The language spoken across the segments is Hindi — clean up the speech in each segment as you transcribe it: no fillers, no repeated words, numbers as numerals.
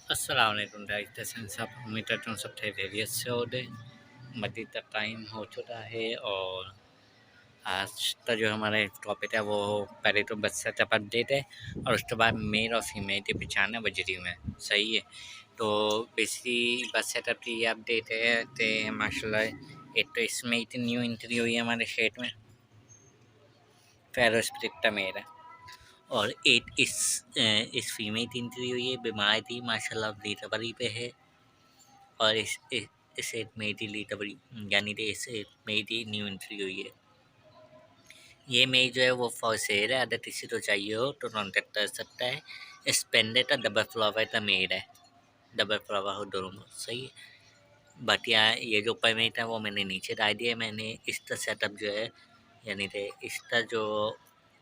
अस्सलाम वालेकुम डाइटिशियन सब। उम्मीद करता हूँ सब खैरियत से हो गए। मजीद का टाइम हो चुका है और आज का जो हमारा टॉपिक है वो पहले तो बस सेटअप अपडेट है और उसके बाद मेल और फीमेल के पहचान है बजरी में। सही है। तो बेसिकली बस सेटअप की ये अपडेट है तो माशाल्लाह एक तो इसमें इतनी न्यू एंट्री हुई है हमारे स्टेट में। फेरोस मेल है और एक इस फीमेल की एंट्री हुई है, बीमार थी माशाल्लाह रिकवरी पे है। और इस एक मेरी रिकवरी यानी कि इस एक मेरी न्यू एंट्री हुई है। ये मेज जो है वो फॉर सेल है, अगर किसी को चाहिए हो तो कॉन्टेक्ट कर सकता है। स्पेंडेड का डबल फ्लावर का मेड है, डबल फ्लावर हो दोनों में। सही है। बाकी ये जो ऊपर मेड है वो मैंने नीचे डाल दिया है। मैंने इसका सेटअप जो है यानी कि इसका जो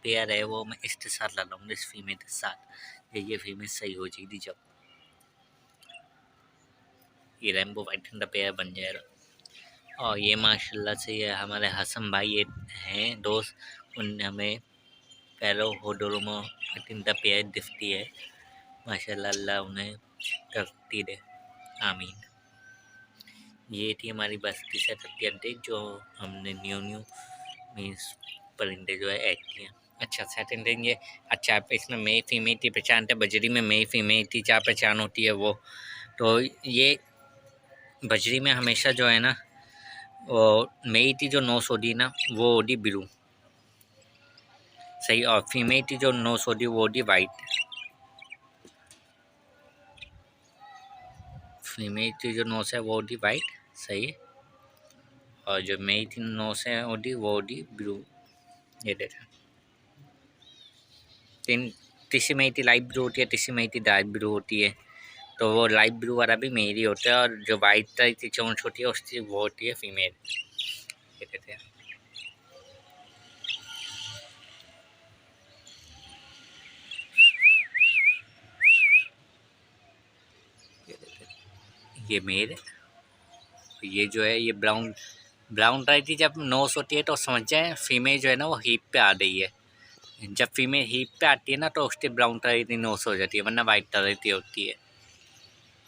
पेयर है वो मैं इसके साथ लगाऊंगा, इस फीमेल के साथ। ये फीमेल सही हो जाएगी जब ये रेनबो वाइट का पेयर बन जाएगा। और ये माशाल्लाह से ये हमारे हसन भाई ये हैं दोस्त, उनने हमें पैरो होडोरोमो तिंदा पेयर गिफ्ट है। माशाल्लाह अल्लाह उन्हें तरक्की दे, आमीन। ये थी हमारी बस्ती सेटअप की अपडेट जो हमने न्यू मीन्स परिंदे जो है ऐड किए। अच्छा सेकंड थिंग ये अच्छा इसमें मेल फीमेल की पहचान है। बजरी में मेल फीमेल की क्या पहचान होती है वो, तो ये बजरी में हमेशा जो है ना वो मेल की जो नोस होती है ना वो होती ब्लू। सही। और फीमेल की जो नोस होती है वो होती वाइट। फीमेल की जो नोस है वो होती वाइट। सही है। और जो मेल की नोस है होती वो होती ब्लू। ये देखा तीन तीसरी मेल की लाइट ब्लू होती है, तीसरी मेल की डार्क ब्लू होती है। तो वो लाइट ब्लू वाला भी मेल ही होता है और जो वाइट टाइप की चोंच होती है उसकी वो होती है फीमेल। ये देखते हैं। ये देखते हैं। ये मेल है। ये जो है ये ब्राउन ब्राउन टाइप की जब नोस होती है तो समझ जाए फीमेल जो है ना वो हीप पे आ रही है। जब फीमेल हीप पे आती है ना तो उसकी ब्राउन कलर की नोस हो जाती है, वरना वाइट कलर की होती है।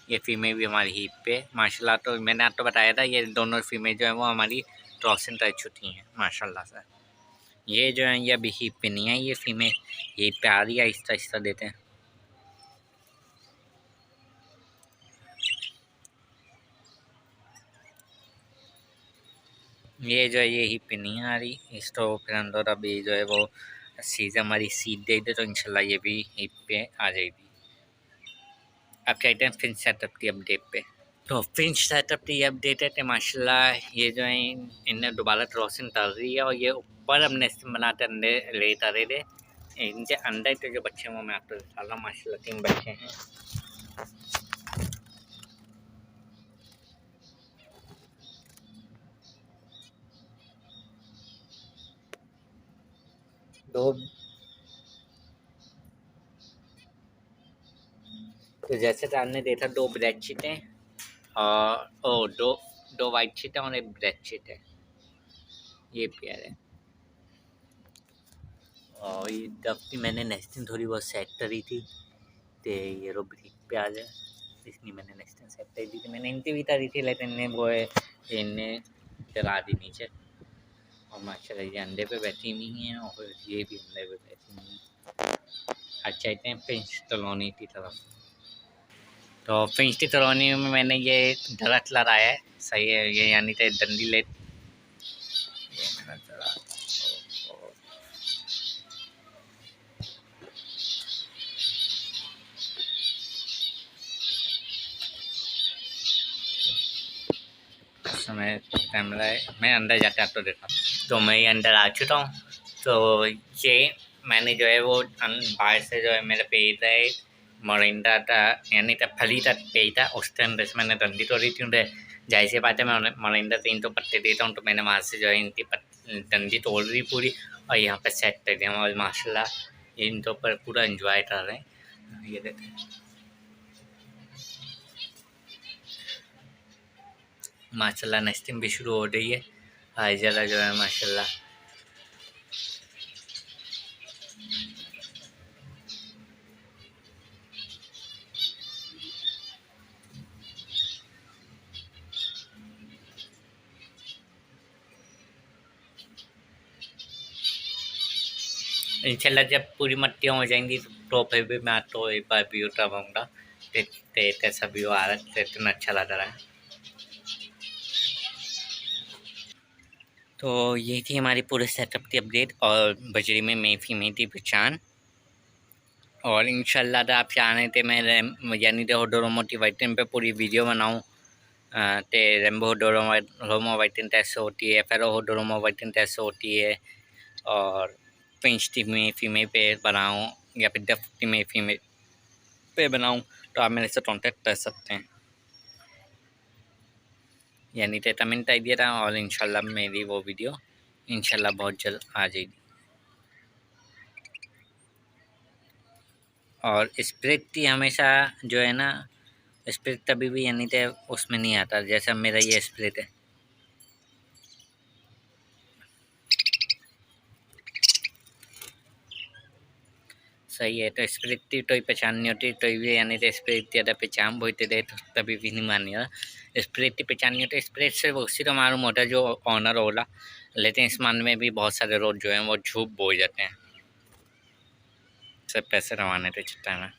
ये फीमेल भी हमारी हीप पे माशाल्लाह। तो मैंने आपको बताया था ये दोनों फीमेल जो है वो हमारी क्रॉसिंग कर चुकी हैं माशाल्लाह से। ये जो है ये अभी हीप पे नहीं है, ये फीमेल हीप पे आ रही है, आहिस्ता आहिस्ता देते हैं। ये जो है ये हीप पे नहीं आ रही, इसको फिर अंदर अभी जो है वो सीधे हमारी सीट दे दे तो इंशाल्लाह ये भी हीप पे आ जाएगी। अब कहते हैं फिंच सेटअप की अपडेट पे। तो फिंच सेटअप की ये अपडेट है कि माशाल्लाह ये जो है इन्हें दोबारा क्रॉसिंग कर रही है और ये ऊपर अपने बनाते अंडे लेते रहे थे। इनके अंडे के जो बच्चे हैं वो मैं आपको दिखा रहा हूँ। माशाल्लाह 3 बच्चे हैं। दो तो जैसे कि आपने देखा दो ब्लैक चीट हैं और दो दो वाइट चीट है और एक ब्लैक चीट है। ये पेयर है। और ये डब की मैंने नेस्टिंग थोड़ी बहुत सेट करी थी तो ये रो ब्रिक पे आ जाए, इसलिए मैंने नेस्टिंग सेट कर दी थी। मैंने इनकी भी करी थी लेकिन इन्हें वो है इनने चला दी नीचे। और माशाल्लाह ये अंडे पे बैठी हुई हैं और ये भी अंडे पे बैठी हुई हैं। अच्छा चलते हैं फिंच कॉलोनी की तरफ। तो फिंच की कॉलोनी में मैंने ये दरख्त लगाया है। सही है। ये यानी कि डंडी ले ये मैंने चला समय कैमरा है। मैं अंदर जाके आपको देखा तो मैं ये अंदर आ चुका हूँ। तो ये मैंने जो है वो बाहर से जो है मेरे पेड़ है मोरिंडा था यानी तब फली तक पे था उस टाइम बस मैंने डंडी तोड़ी थी उन्हें। जाहिर सी बात है मैं मोरिंडा 3 तो पत्ते देता हूँ तो मैंने वहाँ से जो है इनकी डंडी तोड़ दी पूरी और यहाँ पर सेट कर दिया और माशाल्लाह इनके ऊपर पूरा इंजॉय कर रहे हैं। ये देखते हैं माशाल्लाह नेस्टिंग भी शुरू हो रही है। हर जगह जो है माशाल्लाह। इंशाल्लाह जब पूरी मट्टियाँ हो जाएंगी तो फिर भी मैं तो एक बार व्यू उठाऊँगा। कैसा व्यू आ रहा है, इतना अच्छा लग रहा है। तो ये थी हमारी पूरे सेटअप की अपडेट और बजरी में मैं फीमेल की पहचान। और इंशाल्लाह आप चाह रहे थे मैं यानी तो होडोरोमोटिवाइटिन पे पूरी वीडियो बनाऊँ ते रेम्बो होडोरोमोवाइटिन टेस्ट होती है, फेरो होडोरोमोवाइटिन टेस्ट होती है, और फिंच में फीमेल पे बनाऊँ या फिर डफ में फीमेल पे बनाऊँ, तो आप मेरे से कॉन्टेक्ट कर सकते हैं। यानी तो कमेंट आई दिया था, और इंशाल्लाह मेरी वो वीडियो इंशाल्लाह बहुत जल्द आ जाएगी। और स्प्रिट की हमेशा जो है ना, स्प्रिट कभी भी यानी तो उसमें नहीं आता, जैसा मेरा ये स्प्रिट है। सही है, तो स्प्रिट की तो पहचान नहीं होती, तो भी यानी तो स्प्रिट की अगर पहचान बोलते थे तो तभी भी नहीं मानिएगा। स्प्रिट की पहचान नहीं होती, स्प्रिट सिर्फ उसी को मालूम होता है जो ऑनर होला, लेकिन इस मान में भी बहुत सारे रोड जो हैं वो झूठ बोल जाते हैं, सिर्फ पैसे रवाने थे चिट्टा में।